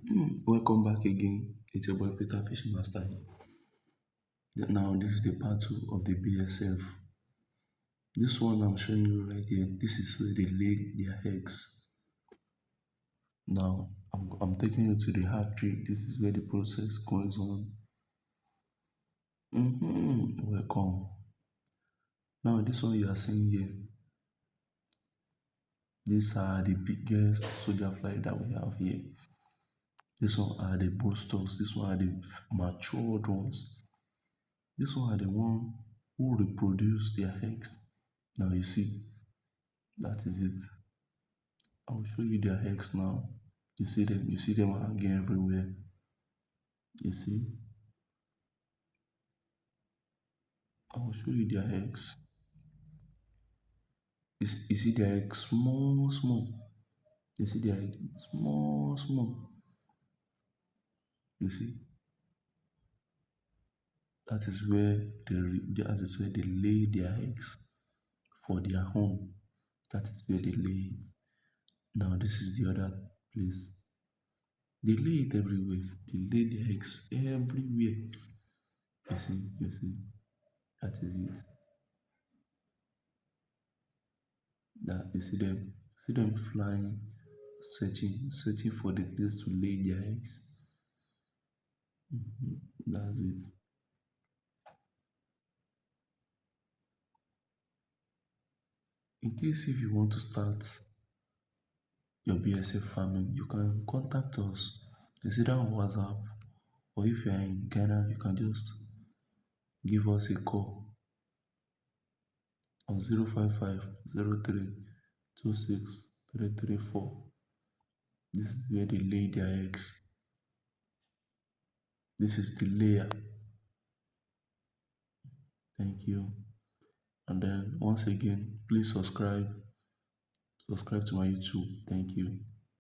Welcome back again. It's your boy Peter Fishing Master. Now, this is the part two of the BSF. This one I'm showing you right here. This is where they lay their eggs. Now, I'm taking you to the hatchery. This is where the process goes on. Welcome. Now, this one you are seeing here. These are the biggest soldier fly that we have here. This one are the boosters. This one are the matured ones. This one are the one who reproduce their eggs. Now you see, that is it. I will show you their eggs now. You see them hanging everywhere. You see, I will show you their eggs. You see their eggs small, small. You see their eggs small, small. You see, that is where they lay their eggs for their home. That is where they lay it. Now this is the other place. They lay it everywhere. They lay their eggs everywhere. You see, that is it. That see them flying, searching for the place to lay their eggs. That's it. In case if you want to start your BSF farming, you can contact us. It's either on WhatsApp or if you are in Ghana, you can just give us a call on 055 03 26 334. This is where they lay their eggs. This is the layer. Thank you. And then once again, please subscribe to my YouTube. Thank you.